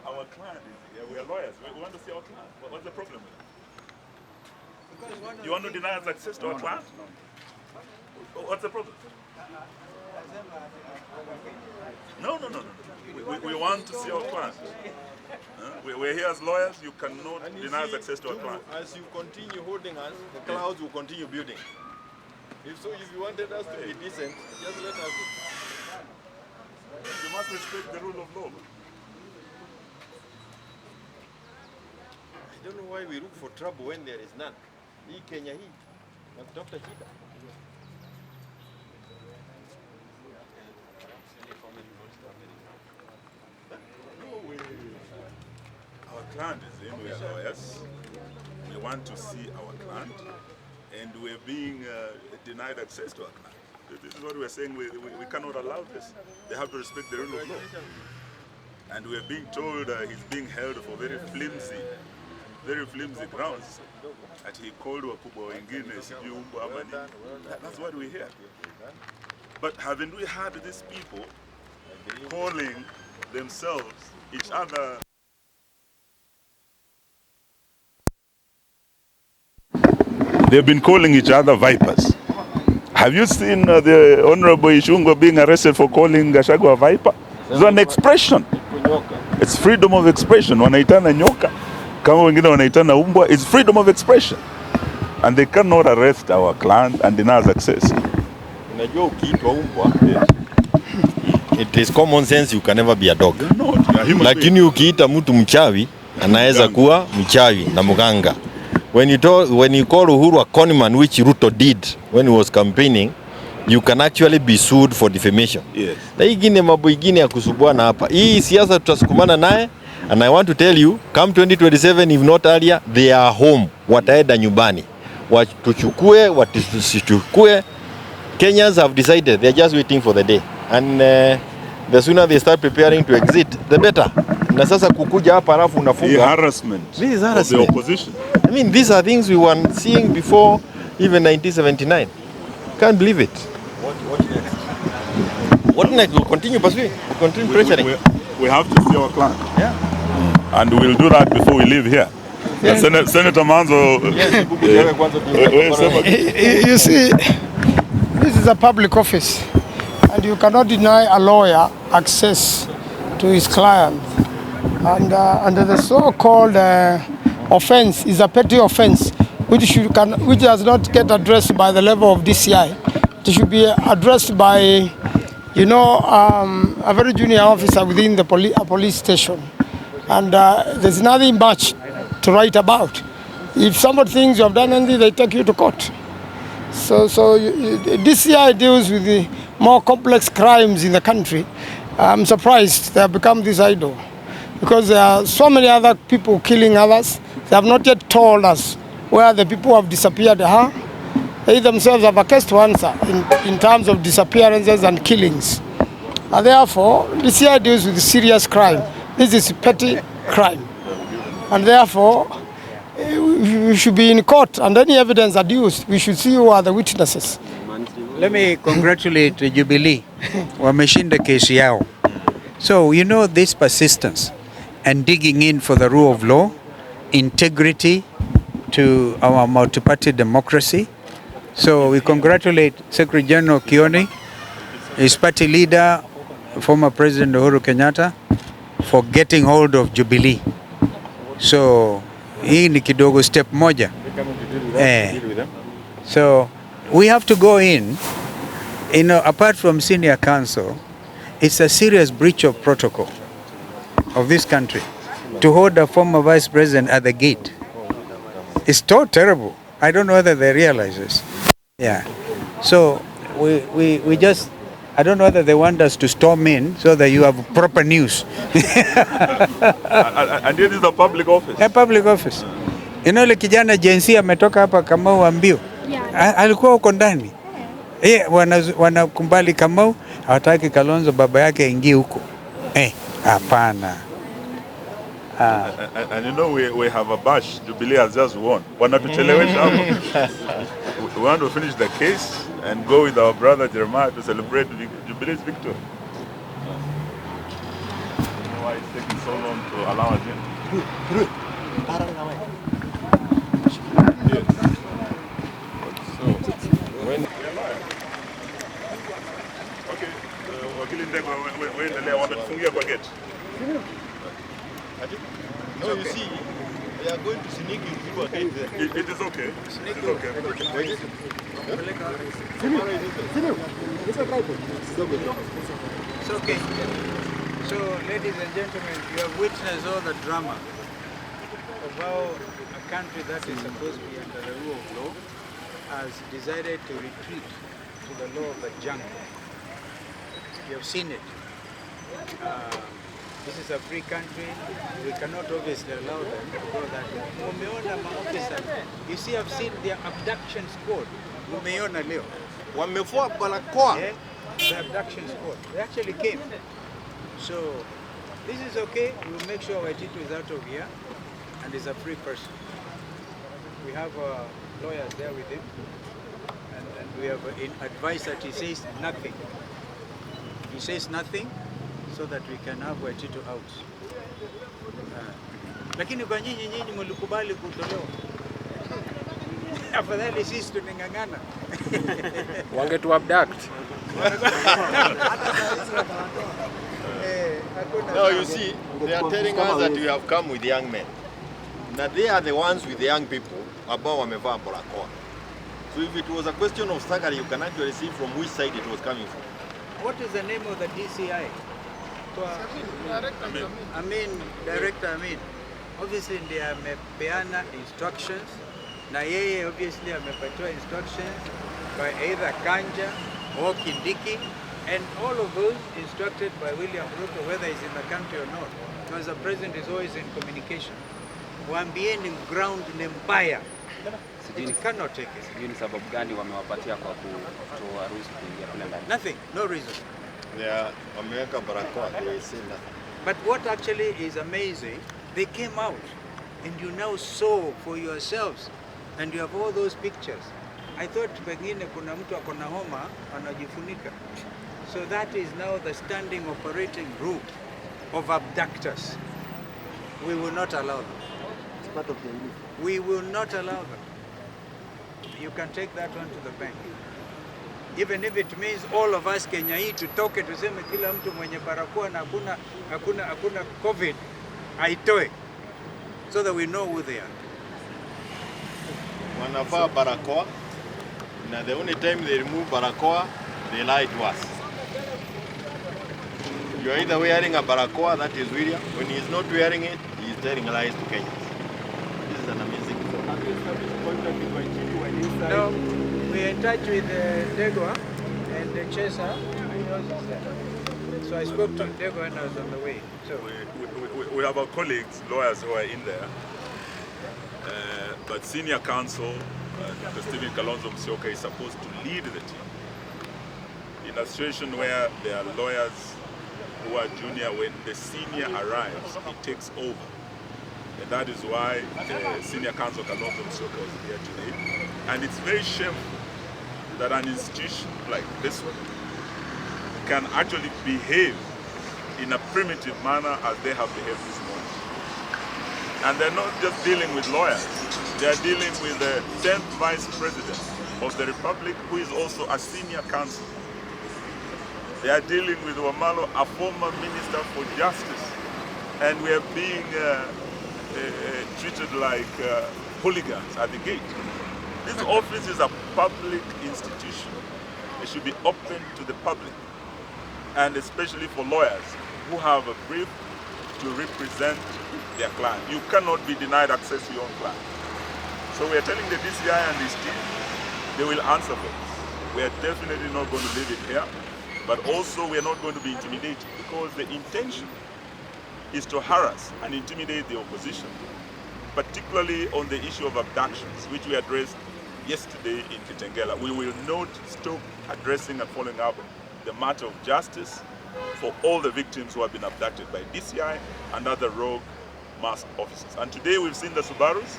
Our client is here. We are lawyers. We want to see our client. What's the problem with it? You want to deny us access to our client? What's the problem? No. We want to see our client. We're here as lawyers. You cannot deny us access to our client. As you continue holding us, the clouds will continue building. If you wanted us to be decent, just let us go. You must respect the rule of law. I don't know why we look for trouble when there is none. Hii Kenya hii, nakutafuta shida. Our client is in, we are lawyers. We want to see our client, and we're being denied access to our client. This is what we're saying. We cannot allow this. They have to respect the rule of law. And we're being told he's being held for very flimsy grounds. That he called wakubwa wengine sijui umbo ama nini. That's what we hear. But haven't we had these people calling themselves each other? They've been calling each other vipers. Have you seen the Honorable Ishungo being arrested for calling Gachagua a viper? It's an expression. It's freedom of expression. Wanaitana nyoka, kama wengine wanaitana umbwa. It's freedom of expression. And they cannot arrest our client and deny us access. Unajua ukiitwa umbwa, it is common sense, you can never be a dog. Lakini ukiita mtu mchawi, anaweza kuwa mchawi na mganga. When you call Uhuru a conman, which Ruto did when he was campaigning, you can actually be sued for defamation. Yes. Na ingine mambo ingine ya kusubuana hapa. Hii siasa tutasukumana naye, and I want to tell you, come 2027 if not earlier, they are home. Wataenda nyumbani. Watuchukue, watusichukue. Kenyans have decided, they are just waiting for the day. And the sooner they start preparing to exit, the better. Na sasa kukuja hapa alafu unafunga. Harassment. This is harassment of the opposition. I mean, these are things we were seeing before even 1979. Can't believe it. What next? What next? We'll continue pursuing. We'll continue pressuring. We have to see our client. Yeah. And we'll do that before we leave here. Yeah. Senator Manzo. You see, this is a public office, and you cannot deny a lawyer access to his client. And under the so-called offense is a petty offense, which does not get addressed by the level of DCI. It should be addressed by, a very junior officer within the police station. And there's nothing much to write about. If somebody thinks you have done anything, they take you to court. So DCI deals with the more complex crimes in the country. I'm surprised they have become this idle, because there are so many other people killing others. They have not yet told us where the people have disappeared. They themselves have a case to answer in terms of disappearances and killings. And therefore, DCI deals with serious crime. This is petty crime. And therefore, we should be in court, and any evidence adduced, we should see who are the witnesses. Let me congratulate Jubilee. Wameshinda kesi yao. So, this persistence and digging in for the rule of law, integrity to our multi-party democracy. So we congratulate Secretary General Kioni, his party leader, former President Uhuru Kenyatta, for getting hold of Jubilee. So hii ni kidogo step moja. So we have to go in, apart from senior counsel, it's a serious breach of protocol of this country to hold a former vice president at the gate. It's so terrible. I don't know whether they realize this. Yeah. So we just, I don't know whether they want us to storm in so that you have proper news. And this is a public office. A public office. Ile kijana jinsia ametoka hapa Kamau Ambio. Alikuwa huko ndani. Wanakumbali Kamau, hawataki Kalonzo baba yake aingie huko. Hapana. And we have a bash. Jubilee has just won. Wanatuchelewesha hapo. We want to finish the case and go with our brother Jeremiah to celebrate Jubilee's victory. why it's taking so long to allow us in. Yes. So, when Okay, wakili Ndegwa waendelea wametufungia kwa gate. no, you see, they are going to sneak you through a gate there. It is okay. It is okay. It's okay. So, ladies and gentlemen, you have witnessed all the drama of how a country that is supposed to be under the rule of law has decided to retreat to the law of the jungle. You have seen it. This is a free country. We cannot obviously allow them to go that way. Umeona maofisa. You see, I've seen their abduction squad. Umeona leo. Wamevua barakoa. Yeah, the abduction squad. They actually came. So, this is okay. We'll make sure Waititu is out of here and is a free person. We have lawyers there with him. And we have advised that he says nothing. He says nothing so that we can have Waititu out. Lakini kwa nyinyi mlikubali kutolewa. Afadhali sisi tunang'ang'ana. Wangetu abduct. Now you see, they are telling us that we have come with young men. Now they are the ones with the young people ambao wamevaa barakoa. So if it was a question of staggering, you can actually see from which side it was coming from. What is the name of the DCI? Director Amin. Obviously ndiye amepeana instructions na yeye obviously amepatiwa instructions by either Kanja or Kindiki, and all of those instructed by William Ruto, whether he's in the country or not, because the president is always in communication. Waambieni ground ni mbaya. It cannot take it. Sijui ni sababu gani wamewapatia kwa kutowaruhusu kuingia kule ndani. Nothing, no reason. They are wameweka barakoa, they say that. But what actually is amazing, they came out and you now saw for yourselves and you have all those pictures. I thought pengine kuna mtu akona homa anajifunika. So that is now the standing operating group of abductors. We will not allow them. It's part of the uniform. We will not allow them. You can take that one to the bank. Even if it means all of us Kenya hii tutoke tuseme kila mtu mwenye barakoa na hakuna COVID aitoe, so that we know who they are. Wanavaa barakoa, na the only time they remove barakoa, they lie to us. You are either wearing a barakoa, that is William. When he is not wearing it, he is telling lies to Kenyans. This is an amazing thing. Have you established contact with Waititu when inside? No, we're in touch with Ndegwa and the Chesa. So I spoke to Ndegwa when I was on the way. So We have our colleagues, lawyers who are in there, but senior counsel, Dr. Stephen Kalonzo Musyoka, is supposed to lead the team. In a situation where there are lawyers who are junior, when the senior arrives, he takes over. And that is why senior counsel Kalonzo Musyoka was here today. And it's very shameful that an institution like this one can actually behave in a primitive manner as they have behaved this morning. And they're not just dealing with lawyers, they're dealing with the 10th Vice President of the Republic, who is also a senior counsel. They are dealing with Wamalo, a former Minister for Justice, and we are being treated like hooligans at the gate. This office is a public institution. It should be open to the public, and especially for lawyers who have a brief to represent their client. You cannot be denied access to your own client. So we are telling the DCI and his team, they will answer for this. We are definitely not going to leave it here, but also we are not going to be intimidated, because the intention is to harass and intimidate the opposition, particularly on the issue of abductions, which we addressed yesterday in Kitengela. We will not stop addressing and following up the matter of justice for all the victims who have been abducted by DCI and other rogue masked officers. And today we've seen the Subarus,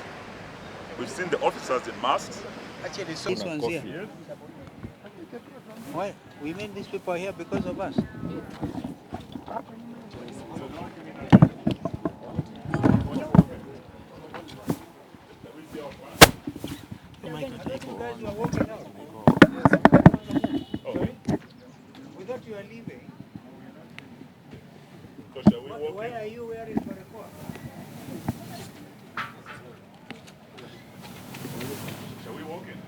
we've seen the officers in masks. actually, these ones here. Why? We mean these people are here because of us. guys were walking out. We thought you were leaving. So shall we walk Why in? are you wearing barakoa? Shall we walk in?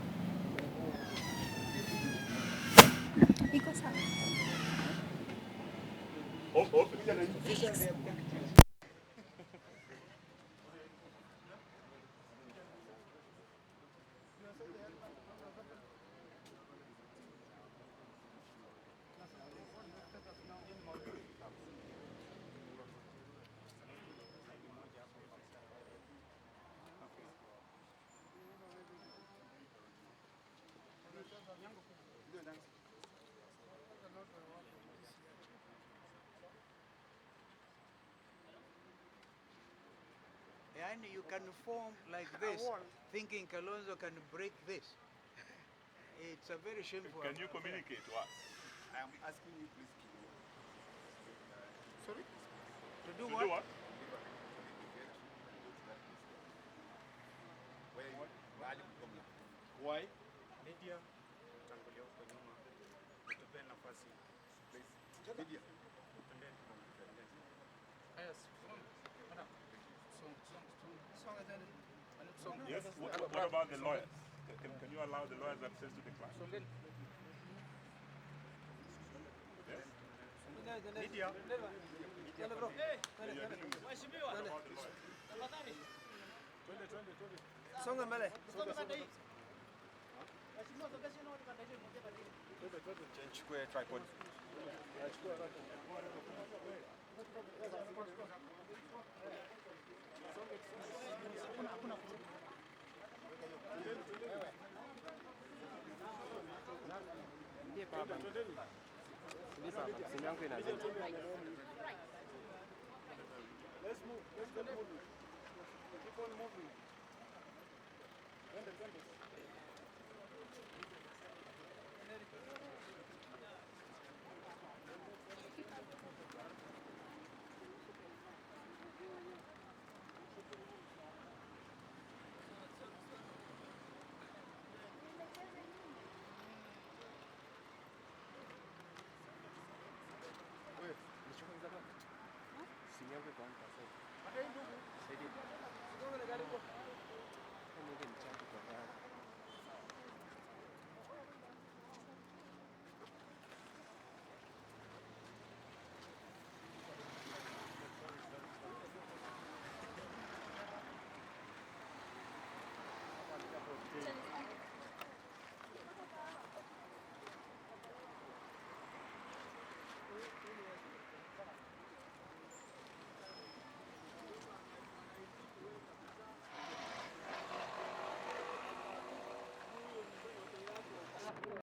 Iko sawa. And you can form like this, thinking Kalonzo can break this. It's a very shameful. Can you communicate to us? I am asking you, please, sorry? To do To what? do what? Why? Media tangulia huko nyuma, tupe nafasi please. Media. Yes. What about the lawyers? Can you allow the lawyers access to the class? Yes. Media. Songa mbele. Chukue tripod. Simu yangu inazima. Let's move. Let's keep moving. Keep on moving. Simu yangu iko on. Hata hii ndugu. Saidia. Songa na gari kwa. Kama ile mchana.